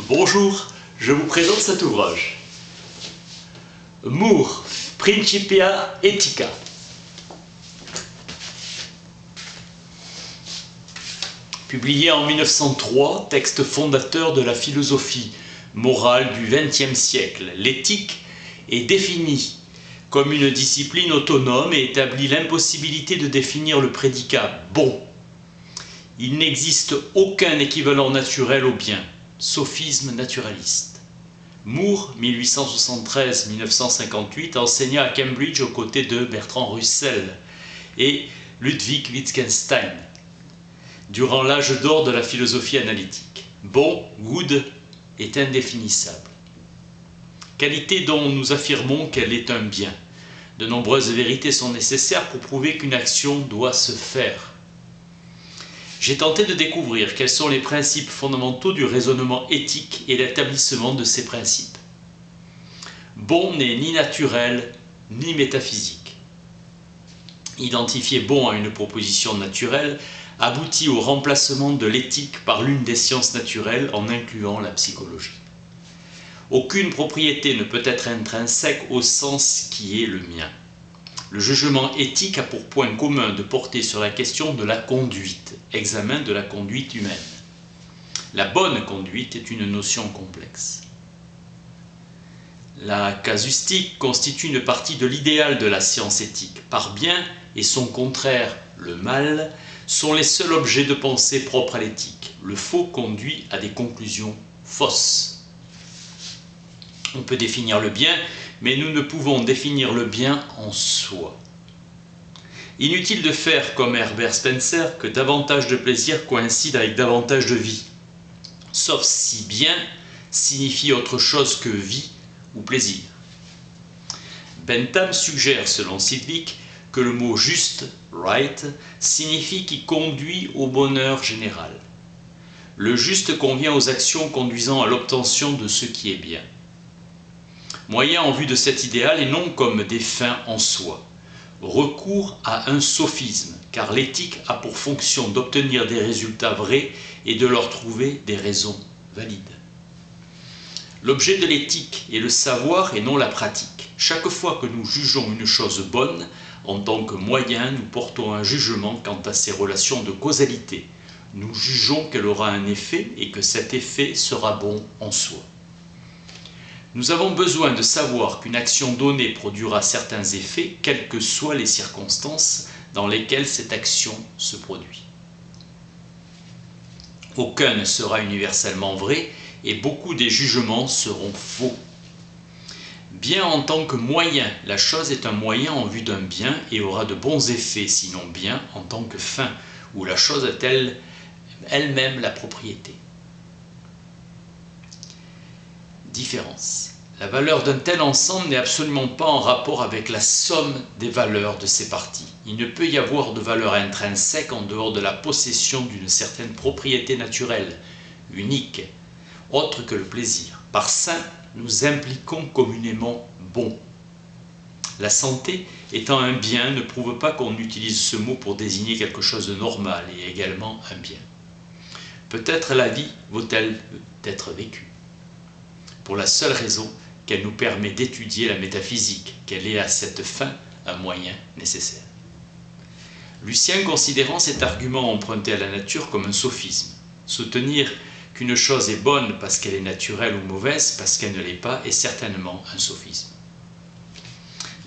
Bonjour, je vous présente cet ouvrage. Moore, Principia Ethica. Publié en 1903, texte fondateur de la philosophie morale du XXe siècle, l'éthique est définie comme une discipline autonome et établit l'impossibilité de définir le prédicat « bon ». Il n'existe aucun équivalent naturel au bien, sophisme naturaliste. Moore, 1873-1958, enseigna à Cambridge aux côtés de Bertrand Russell et Ludwig Wittgenstein durant l'âge d'or de la philosophie analytique. Bon, good, est indéfinissable. Qualité dont nous affirmons qu'elle est un bien. De nombreuses vérités sont nécessaires pour prouver qu'une action doit se faire. J'ai tenté de découvrir quels sont les principes fondamentaux du raisonnement éthique et l'établissement de ces principes. Bon n'est ni naturel ni métaphysique. Identifier bon à une proposition naturelle aboutit au remplacement de l'éthique par l'une des sciences naturelles en incluant la psychologie. Aucune propriété ne peut être intrinsèque au sens qui est le mien. Le jugement éthique a pour point commun de porter sur la question de la conduite, examen de la conduite humaine. La bonne conduite est une notion complexe. La casuistique constitue une partie de l'idéal de la science éthique. Par bien et son contraire, le mal, sont les seuls objets de pensée propres à l'éthique. Le faux conduit à des conclusions fausses. On peut définir le bien, mais nous ne pouvons définir le bien en soi. Inutile de faire comme Herbert Spencer, que davantage de plaisir coïncide avec davantage de vie. Sauf si bien signifie autre chose que vie ou plaisir. Bentham suggère, selon Sidgwick, que le mot juste, right, signifie qui conduit au bonheur général. Le juste convient aux actions conduisant à l'obtention de ce qui est bien. Moyen en vue de cet idéal et non comme des fins en soi. Recours à un sophisme, car l'éthique a pour fonction d'obtenir des résultats vrais et de leur trouver des raisons valides. L'objet de l'éthique est le savoir et non la pratique. Chaque fois que nous jugeons une chose bonne, en tant que moyen, nous portons un jugement quant à ses relations de causalité. Nous jugeons qu'elle aura un effet et que cet effet sera bon en soi. Nous avons besoin de savoir qu'une action donnée produira certains effets, quelles que soient les circonstances dans lesquelles cette action se produit. Aucun ne sera universellement vrai et beaucoup des jugements seront faux. Bien en tant que moyen, la chose est un moyen en vue d'un bien et aura de bons effets, sinon bien en tant que fin, où la chose est elle-même la propriété. Différence. La valeur d'un tel ensemble n'est absolument pas en rapport avec la somme des valeurs de ses parties. Il ne peut y avoir de valeur intrinsèque en dehors de la possession d'une certaine propriété naturelle, unique, autre que le plaisir. Par sain, nous impliquons communément bon. La santé, étant un bien, ne prouve pas qu'on utilise ce mot pour désigner quelque chose de normal et également un bien. Peut-être la vie vaut-elle être vécue, pour la seule raison qu'elle nous permet d'étudier la métaphysique, qu'elle est à cette fin un moyen nécessaire. Lucien, considérant cet argument emprunté à la nature comme un sophisme, soutenir qu'une chose est bonne parce qu'elle est naturelle ou mauvaise parce qu'elle ne l'est pas est certainement un sophisme.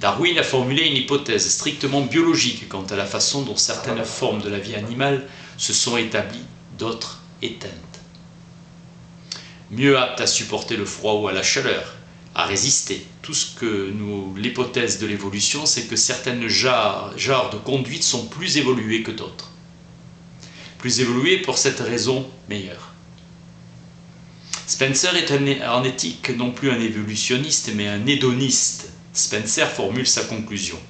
Darwin a formulé une hypothèse strictement biologique quant à la façon dont certaines formes de la vie animale se sont établies, d'autres éteintes. Mieux aptes à supporter le froid ou à la chaleur, à résister. Tout ce que l'hypothèse de l'évolution, c'est que certaines genres de conduite sont plus évoluées que d'autres. Plus évoluées pour cette raison meilleure. Spencer est en éthique non plus un évolutionniste, mais un hédoniste. Spencer formule sa conclusion.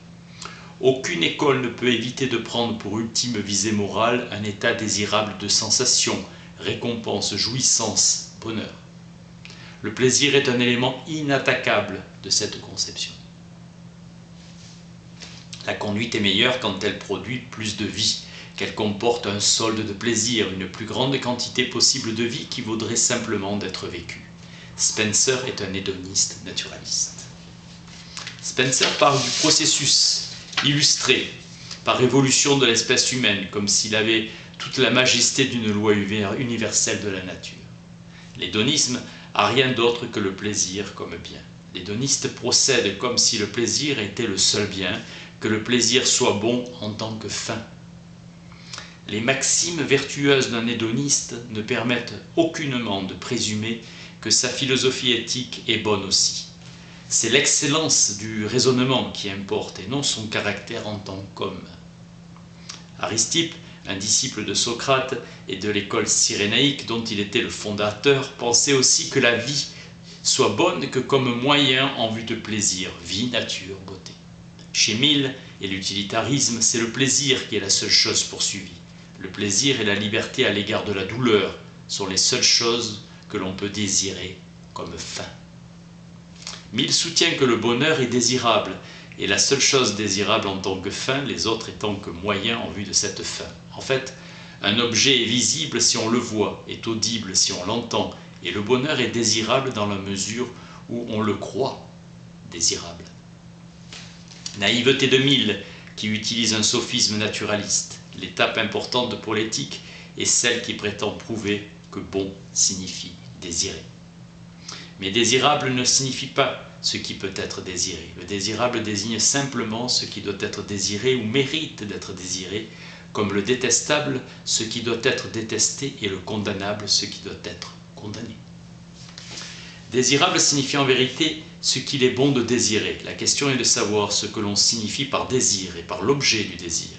Aucune école ne peut éviter de prendre pour ultime visée morale un état désirable de sensation, récompense, jouissance, bonheur. Le plaisir est un élément inattaquable de cette conception. La conduite est meilleure quand elle produit plus de vie, qu'elle comporte un solde de plaisir, une plus grande quantité possible de vie qui vaudrait simplement d'être vécue. Spencer est un hédoniste naturaliste. Spencer parle du processus illustré par évolution de l'espèce humaine, comme s'il avait toute la majesté d'une loi universelle de la nature. L'hédonisme a rien d'autre que le plaisir comme bien. L'hédoniste procède comme si le plaisir était le seul bien, que le plaisir soit bon en tant que fin. Les maximes vertueuses d'un hédoniste ne permettent aucunement de présumer que sa philosophie éthique est bonne aussi. C'est l'excellence du raisonnement qui importe et non son caractère en tant qu'homme. Aristippe, un disciple de Socrate et de l'école cyrénaïque dont il était le fondateur, pensait aussi que la vie soit bonne que comme moyen en vue de plaisir, vie, nature, beauté. Chez Mill et l'utilitarisme, c'est le plaisir qui est la seule chose poursuivie. Le plaisir et la liberté à l'égard de la douleur sont les seules choses que l'on peut désirer comme fin. Mill soutient que le bonheur est désirable, et la seule chose désirable en tant que fin, les autres étant que moyen en vue de cette fin. En fait, un objet est visible si on le voit, est audible si on l'entend, et le bonheur est désirable dans la mesure où on le croit désirable. Naïveté de Mill, qui utilise un sophisme naturaliste. L'étape importante pour l'éthique est celle qui prétend prouver que bon signifie désirer. Mais désirable ne signifie pas ce qui peut être désiré. Le désirable désigne simplement ce qui doit être désiré ou mérite d'être désiré, comme le détestable, ce qui doit être détesté, et le condamnable, ce qui doit être condamné. Désirable signifie en vérité ce qu'il est bon de désirer. La question est de savoir ce que l'on signifie par désir et par l'objet du désir.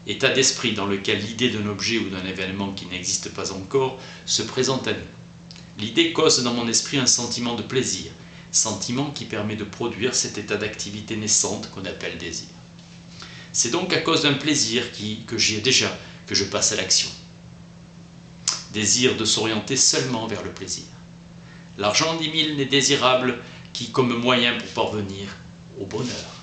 État d'esprit dans lequel l'idée d'un objet ou d'un événement qui n'existe pas encore se présente à nous. L'idée cause dans mon esprit un sentiment de plaisir, sentiment qui permet de produire cet état d'activité naissante qu'on appelle désir. C'est donc à cause d'un plaisir que j'ai déjà que je passe à l'action. Désir de s'orienter seulement vers le plaisir. L'argent, dit Mill, n'est désirable qu'y comme moyen pour parvenir au bonheur.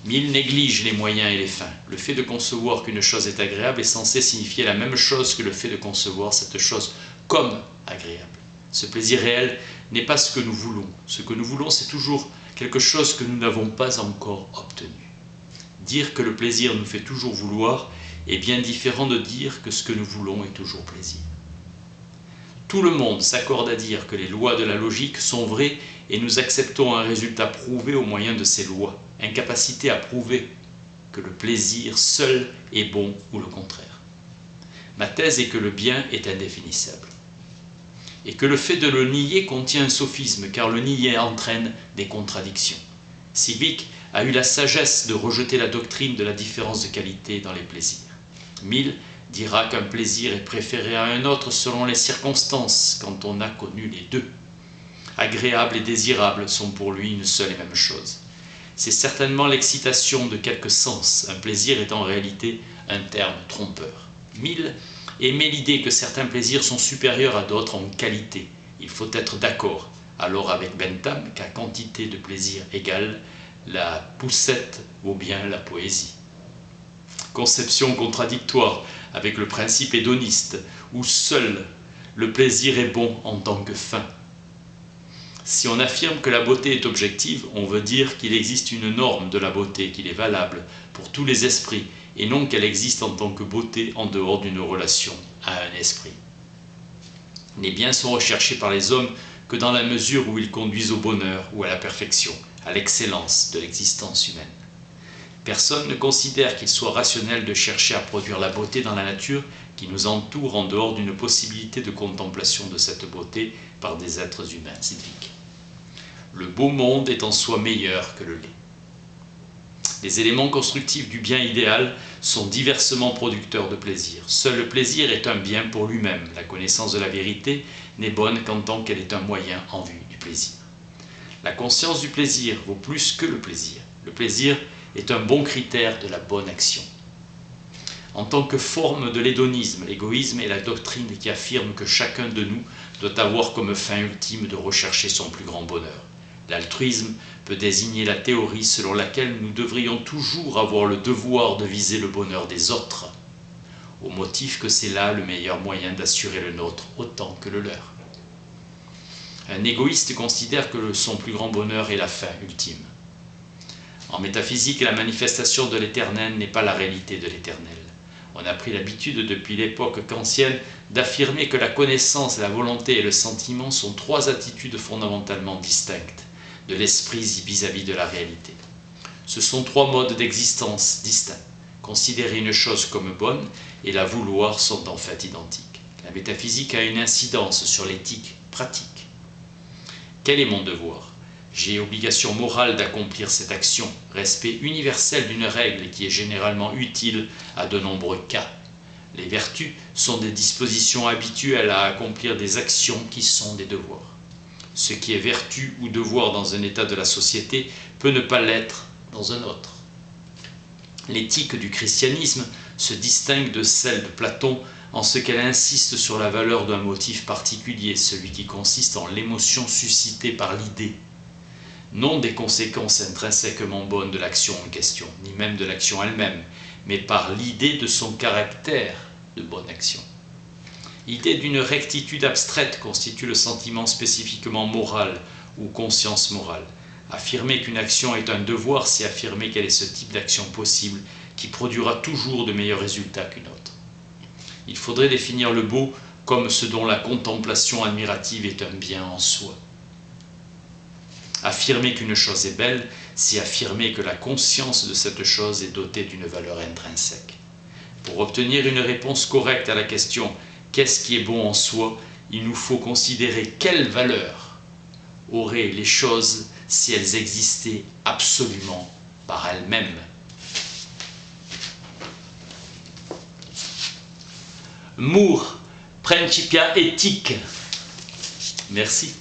Mill néglige les moyens et les fins. Le fait de concevoir qu'une chose est agréable est censé signifier la même chose que le fait de concevoir cette chose comme agréable. Ce plaisir réel n'est pas ce que nous voulons. Ce que nous voulons, c'est toujours quelque chose que nous n'avons pas encore obtenu. Dire que le plaisir nous fait toujours vouloir est bien différent de dire que ce que nous voulons est toujours plaisir. Tout le monde s'accorde à dire que les lois de la logique sont vraies et nous acceptons un résultat prouvé au moyen de ces lois. Incapacité à prouver que le plaisir seul est bon ou le contraire. Ma thèse est que le bien est indéfinissable et que le fait de le nier contient un sophisme, car le nier entraîne des contradictions. Civic a eu la sagesse de rejeter la doctrine de la différence de qualité dans les plaisirs. Mill dira qu'un plaisir est préféré à un autre selon les circonstances, quand on a connu les deux. Agréable et désirable sont pour lui une seule et même chose. C'est certainement l'excitation de quelque sens. Un plaisir est en réalité un terme trompeur. Mill émet l'idée que certains plaisirs sont supérieurs à d'autres en qualité. Il faut être d'accord, alors avec Bentham, qu'à quantité de plaisir égale, la poussette vaut bien la poésie. Conception contradictoire avec le principe hédoniste, où seul le plaisir est bon en tant que fin. Si on affirme que la beauté est objective, on veut dire qu'il existe une norme de la beauté, qu'il est valable pour tous les esprits, et non qu'elle existe en tant que beauté en dehors d'une relation à un esprit. Les biens sont recherchés par les hommes que dans la mesure où ils conduisent au bonheur ou à la perfection, à l'excellence de l'existence humaine. Personne ne considère qu'il soit rationnel de chercher à produire la beauté dans la nature qui nous entoure en dehors d'une possibilité de contemplation de cette beauté par des êtres humains civiques. Le beau monde est en soi meilleur que le laid. Les éléments constructifs du bien idéal sont diversement producteurs de plaisir. Seul le plaisir est un bien pour lui-même. La connaissance de la vérité n'est bonne qu'en tant qu'elle est un moyen en vue du plaisir. La conscience du plaisir vaut plus que le plaisir. Le plaisir est un bon critère de la bonne action. En tant que forme de l'hédonisme, l'égoïsme est la doctrine qui affirme que chacun de nous doit avoir comme fin ultime de rechercher son plus grand bonheur. L'altruisme peut désigner la théorie selon laquelle nous devrions toujours avoir le devoir de viser le bonheur des autres, au motif que c'est là le meilleur moyen d'assurer le nôtre autant que le leur. Un égoïste considère que son plus grand bonheur est la fin ultime. En métaphysique, la manifestation de l'éternel n'est pas la réalité de l'éternel. On a pris l'habitude depuis l'époque kantienne d'affirmer que la connaissance, la volonté et le sentiment sont trois attitudes fondamentalement distinctes de l'esprit vis-à-vis de la réalité. Ce sont trois modes d'existence distincts. Considérer une chose comme bonne et la vouloir sont en fait identiques. La métaphysique a une incidence sur l'éthique pratique. Quel est mon devoir ? J'ai obligation morale d'accomplir cette action, respect universel d'une règle qui est généralement utile à de nombreux cas. Les vertus sont des dispositions habituelles à accomplir des actions qui sont des devoirs. Ce qui est vertu ou devoir dans un état de la société peut ne pas l'être dans un autre. L'éthique du christianisme se distingue de celle de Platon en ce qu'elle insiste sur la valeur d'un motif particulier, celui qui consiste en l'émotion suscitée par l'idée, non des conséquences intrinsèquement bonnes de l'action en question, ni même de l'action elle-même, mais par l'idée de son caractère de bonne action. L'idée d'une rectitude abstraite constitue le sentiment spécifiquement moral ou conscience morale. Affirmer qu'une action est un devoir, c'est affirmer qu'elle est ce type d'action possible qui produira toujours de meilleurs résultats qu'une autre. Il faudrait définir le beau comme ce dont la contemplation admirative est un bien en soi. Affirmer qu'une chose est belle, c'est affirmer que la conscience de cette chose est dotée d'une valeur intrinsèque. Pour obtenir une réponse correcte à la question « qu'est-ce qui est bon en soi ?», il nous faut considérer quelle valeur auraient les choses si elles existaient absolument par elles-mêmes. Moore, Principia Ethique. Merci.